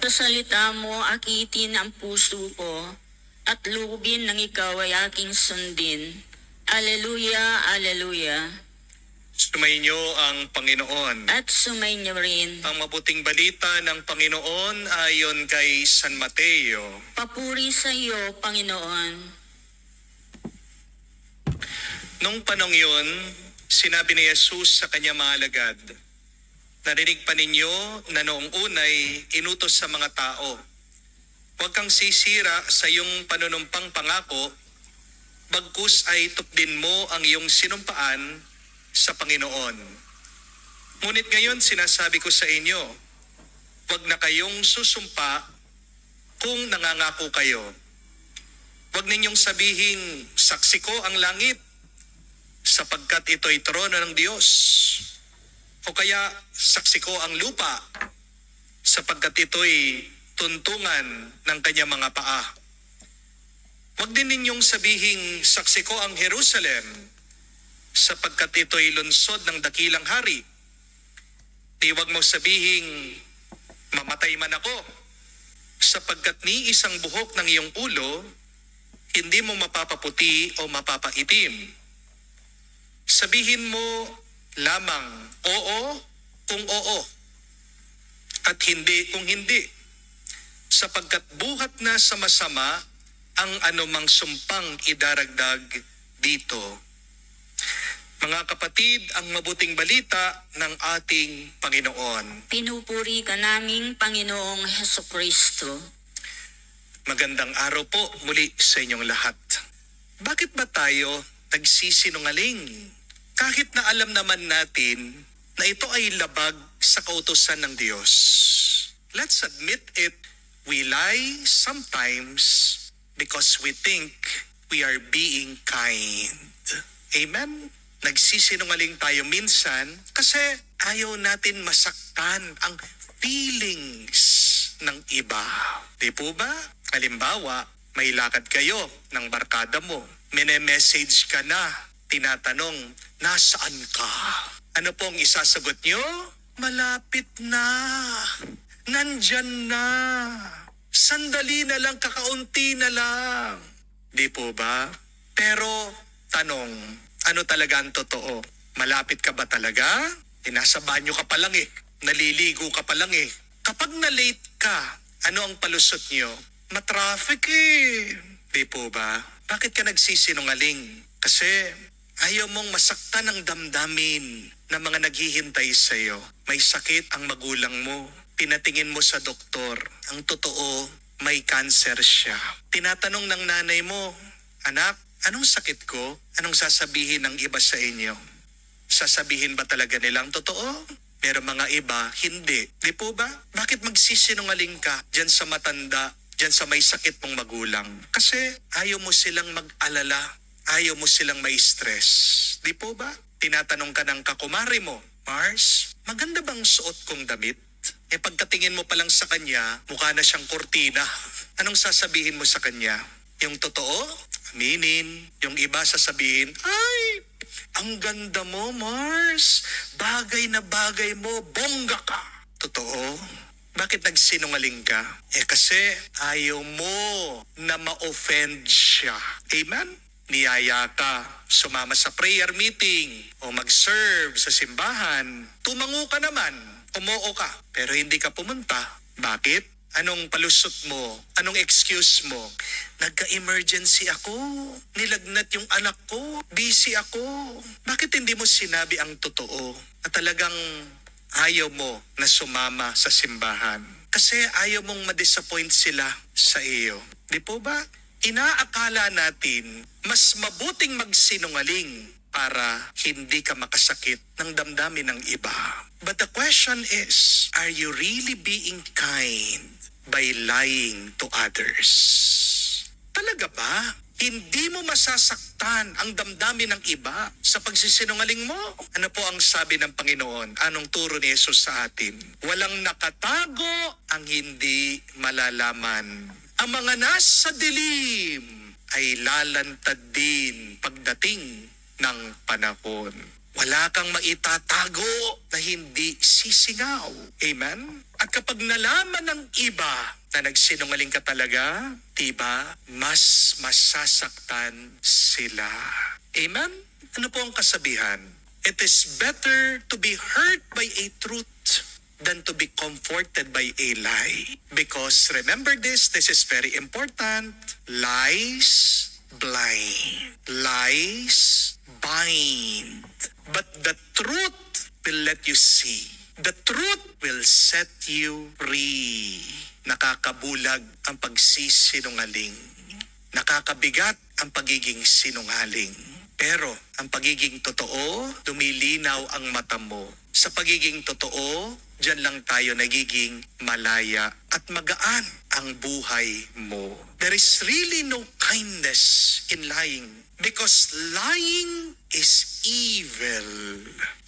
Sa salita mo, akitin ang puso ko, at lubin ng ikaw ay aking sundin. Alleluia, alleluia. Sumainyo ang Panginoon. At sumainyo rin. Ang mabuting balita ng Panginoon ayon kay San Mateo. Papuri sa iyo, Panginoon. Nung panong yun, sinabi ni Jesus sa kanyang mga alagad, "Narinig pa ninyo na noong unay inutos sa mga tao, huwag kang sisira sa iyong panunumpang pangako, bagkus ay tupdin mo ang iyong sinumpaan sa Panginoon. Ngunit ngayon sinasabi ko sa inyo, huwag na kayong susumpa kung nangangako kayo. Huwag ninyong sabihing, saksi ko ang langit, sapagkat ito'y trono ng Diyos. O kaya, saksi ko ang lupa, sapagkat ito'y tuntungan ng kanyang mga paa. Huwag din ninyong sabihing, saksi ko ang Jerusalem, sapagkat ito'y lunsod ng dakilang hari. Di huwag mo sabihing, mamatay man ako, sapagkat ni isang buhok ng iyong ulo, hindi mo mapapaputi o mapapaitim. Sabihin mo lamang oo kung oo, at hindi kung hindi, sapagkat buhat na sa masama ang anumang sumpang idaragdag dito." Mga kapatid, ang mabuting balita ng ating Panginoon. Pinupuri ka naming Panginoong Hesukristo. Magandang araw po muli sa inyong lahat. Bakit ba tayo nagsisinungaling? Kahit na alam naman natin na ito ay labag sa kautusan ng Diyos. Let's admit it, we lie sometimes because we think we are being kind. Amen? Nagsisinungaling tayo minsan kasi ayaw natin masaktan ang feelings ng iba. Di po ba? Halimbawa, may lakad kayo ng barkada mo. Message ka na, tinatanong, nasaan ka? Ano pong isasagot nyo? Malapit na. Nandyan na. Sandali na lang, kakaunti na lang. Di po ba? Pero, tanong, ano talaga ang totoo? Malapit ka ba talaga? Nasa banyo ka pa lang eh. Naliligo ka pa lang eh. Kapag na-late ka, ano ang palusot nyo? Matraffic eh. Di po ba? Bakit ka nagsisinungaling? Kasi ayaw mong masaktan ang damdamin ng mga naghihintay sa iyo. May sakit ang magulang mo. Pinatingin mo sa doktor. Ang totoo, may cancer siya. Tinatanong ng nanay mo, "Anak, anong sakit ko?" Anong sasabihin ng iba sa inyo? Sasabihin ba talaga nilang totoo? Pero mga iba, hindi. Di po ba? Bakit magsisinungaling ka dyan sa matanda, dyan sa may sakit mong magulang? Kasi ayaw mo silang mag-alala. Ayaw mo silang may stress. Di po ba? Tinatanong ka ng kakumari mo, "Mars, maganda bang suot kong damit?" Pagkatingin mo pa lang sa kanya, mukha na siyang kortina. Anong sasabihin mo sa kanya? Yung totoo? Aminin. Yung iba sasabihin, "Ay, ang ganda mo, Mars. Bagay na bagay mo, bongga ka." Totoo? Bakit nagsinungaling ka? Kasi ayaw mo na ma-offend siya. Amen? Niyaya ka, sumama sa prayer meeting o mag-serve sa simbahan. Tumango ka naman, umoo ka, pero hindi ka pumunta. Bakit? Anong palusot mo? Anong excuse mo? Nagka-emergency ako. Nilagnat yung anak ko. Busy ako. Bakit hindi mo sinabi ang totoo? Na talagang ayaw mo na sumama sa simbahan. Kasi ayaw mong ma-disappoint sila sa iyo. Di po ba? Inaakala natin mas mabuting magsinungaling para hindi ka makasakit ng damdamin ng iba. But the question is, are you really being kind by lying to others? Talaga ba? Hindi mo masasaktan ang damdamin ng iba sa pagsisinungaling mo? Ano po ang sabi ng Panginoon? Anong turo ni Jesus sa atin? Walang nakatago ang hindi malalaman. Ang mga nasa dilim ay lalantad din pagdating ng panahon. Wala kang maitatago na hindi sisingaw. Amen? At kapag nalaman ng iba na nagsinungaling ka talaga, diba, mas masasaktan sila. Amen? Ano po ang kasabihan? It is better to be hurt by a truth than to be comforted by a lie. Because remember this is very important. Lies blind. Lies bind. But the truth will let you see. The truth will set you free. Nakakabulag ang pagsisinungaling. Nakakabigat ang pagiging sinungaling. Pero ang pagiging totoo, lumilinaw ang mata mo. Sa pagiging totoo, diyan lang tayo nagiging malaya at magaan ang buhay mo. There is really no kindness in lying because lying is evil.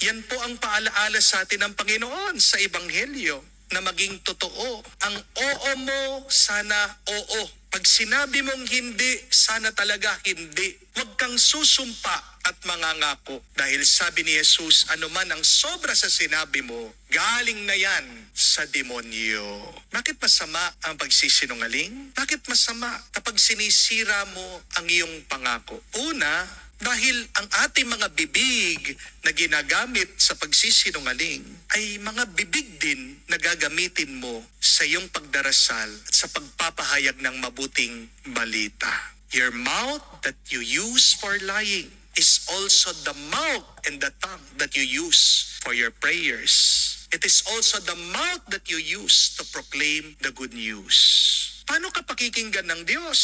Yan po ang paalaala sa atin ng Panginoon sa Ebanghelyo na maging totoo. Ang oo mo, sana oo. Pag sinabi mong hindi, sana talaga hindi. Huwag kang susumpa at mangangako. Dahil sabi ni Jesus, anuman ang sobra sa sinabi mo, galing na yan sa demonyo. Bakit masama ang pagsisinungaling? Bakit masama kapag sinisira mo ang iyong pangako? Una, dahil ang ating mga bibig na ginagamit sa pagsisinungaling ay mga bibig din na gagamitin mo sa iyong pagdarasal at sa pagpapahayag ng mabuting balita. Your mouth that you use for lying is also the mouth and the tongue that you use for your prayers. It is also the mouth that you use to proclaim the good news. Paano ka pakikinggan ng Diyos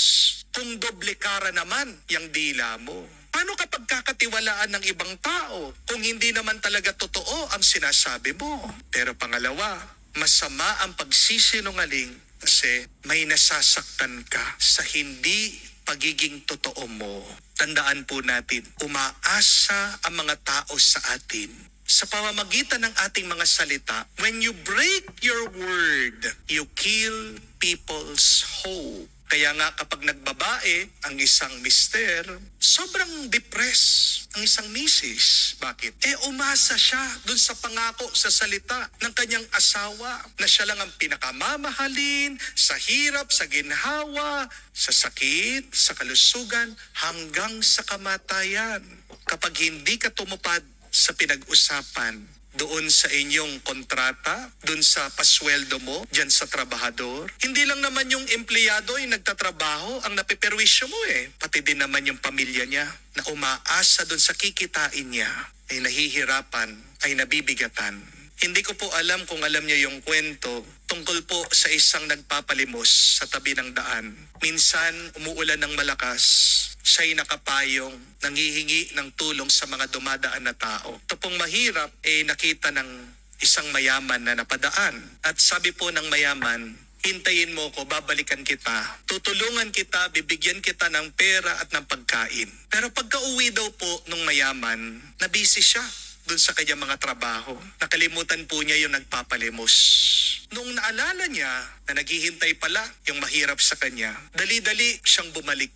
kung doble kara naman yung dila mo? Paano kapag kakatiwalaan ng ibang tao kung hindi naman talaga totoo ang sinasabi mo? Pero pangalawa, masama ang pagsisinungaling kasi may nasasaktan ka sa hindi pagiging totoo mo. Tandaan po natin, umaasa ang mga tao sa atin sa pamamagitan ng ating mga salita. When you break your word, you kill people's hope. Kaya nga kapag nagbabae ang isang mister, sobrang depressed ang isang misis. Bakit? Umasa siya dun sa pangako sa salita ng kanyang asawa na siya lang ang pinakamamahalin sa hirap, sa ginhawa, sa sakit, sa kalusugan, hanggang sa kamatayan. Kapag hindi ka tumupad sa pinag-usapan, doon sa inyong kontrata, doon sa pasweldo mo, dyan sa trabahador. Hindi lang naman yung empleyado yung nagtatrabaho ang napiperwisyo mo Pati din naman yung pamilya niya na umaasa doon sa kikitain niya ay nahihirapan, ay nabibigatan. Hindi ko po alam kung alam niyo yung kwento tungkol po sa isang nagpapalimos sa tabi ng daan. Minsan umuulan ng malakas, siya'y nakapayong, nanghihingi ng tulong sa mga dumadaan na tao. Ito pong mahirap, nakita ng isang mayaman na napadaan. At sabi po ng mayaman, hintayin mo ko, babalikan kita. Tutulungan kita, bibigyan kita ng pera at ng pagkain. Pero pagka uwi daw po nung mayaman, nabisi siya dun sa kanyang mga trabaho. Nakalimutan po niya yung nagpapalimos. Nung naalala niya na naghihintay pala yung mahirap sa kanya, dali-dali siyang bumalik.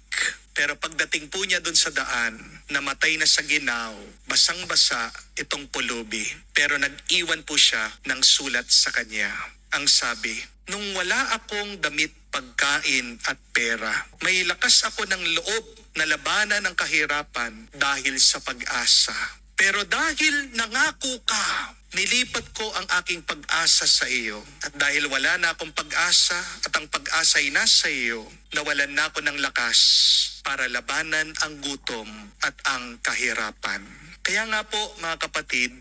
Pero pagdating po niya dun sa daan, namatay na sa ginaw, basang-basa itong pulubi. Pero nag-iwan po siya ng sulat sa kanya. Ang sabi, nung wala akong damit, pagkain at pera, may lakas ako ng loob na labanan ng kahirapan dahil sa pag-asa. Pero dahil nangako ka, nilipat ko ang aking pag-asa sa iyo. At dahil wala na akong pag-asa at ang pag-asa ay nasa iyo, nawalan na ako ng lakas para labanan ang gutom at ang kahirapan. Kaya nga po mga kapatid,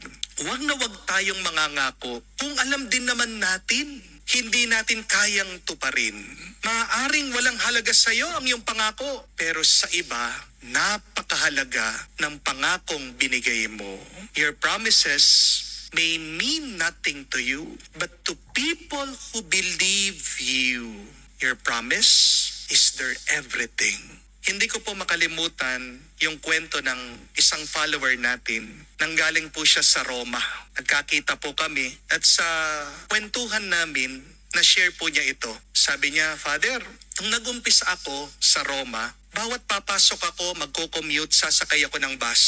huwag na huwag tayong mangangako kung alam din naman natin, hindi natin kayang tuparin. Maaaring walang halaga sa iyo ang iyong pangako, pero sa iba, napakahalaga ng pangakong binigay mo. Your promises may mean nothing to you, but to people who believe you, your promise is their everything. Hindi ko po makalimutan yung kwento ng isang follower natin. Nanggaling po siya sa Roma. Nagkakita po kami at sa kwentuhan namin, na-share po niya ito. Sabi niya, Father, nung nag-umpisa ako sa Roma, bawat papasok ako, magko-commute, sasakay ako ng bus.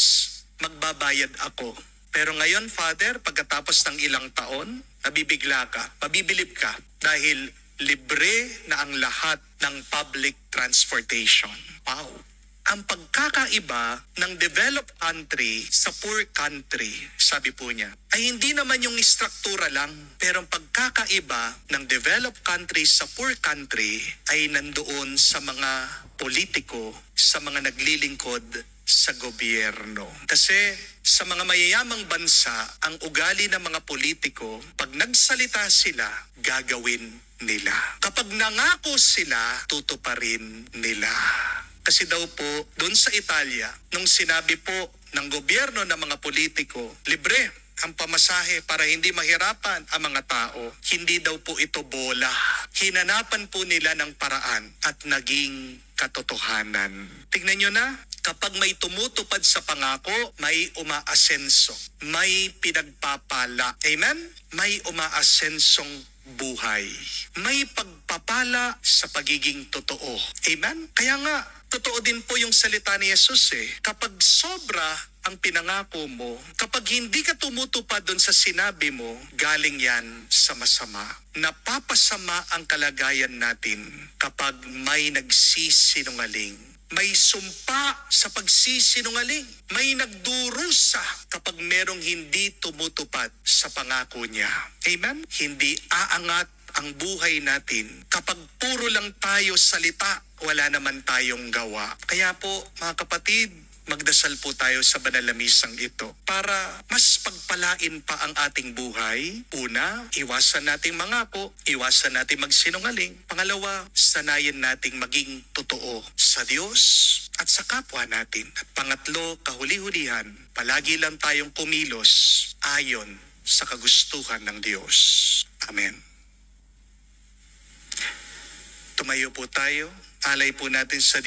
magbabayad ako. Pero ngayon, Father, pagkatapos ng ilang taon, nabibigla ka, mabibilib ka dahil libre na ang lahat ng public transportation. Wow! Ang pagkakaiba ng developed country sa poor country, sabi po niya, ay hindi naman yung istruktura lang, pero ang pagkakaiba ng developed country sa poor country ay nandoon sa mga politiko, sa mga naglilingkod sa gobyerno. Kasi sa mga mayayamang bansa, ang ugali ng mga politiko, pag nagsalita sila, gagawin nila. Kapag nangako sila, tutuparin nila. Kasi daw po, doon sa Italia, nung sinabi po ng gobyerno ng mga politiko, libre ang pamasahe para hindi mahirapan ang mga tao, hindi daw po ito bola. Hinanapan po nila ng paraan at naging katotohanan. Tingnan nyo na, kapag may tumutupad sa pangako, may umaasenso, may pinagpapala. Amen? May umaasensong buhay. May pagpapala sa pagiging totoo. Amen? Kaya nga, totoo din po yung salita ni Jesus Kapag sobra ang pinangako mo, kapag hindi ka tumutupad doon sa sinabi mo, galing yan sa masama. Napapasama ang kalagayan natin kapag may nagsisinungaling. May sumpa sa pagsisinungaling. May nagdurusa kapag merong hindi tumutupad sa pangako niya. Amen? Hindi aangat ang buhay natin kapag puro lang tayo salita, wala naman tayong gawa. Kaya po, mga kapatid, magdasal po tayo sa banal na misang ito para mas pagpalain pa ang ating buhay. Una, iwasan nating mangako, iwasan nating magsinungaling. Pangalawa, sanayin nating maging totoo sa Diyos at sa kapwa natin. At pangatlo, kahuli-hulihan, palagi lang tayong kumilos ayon sa kagustuhan ng Diyos. Amen. Tumayo po tayo, alay po natin sa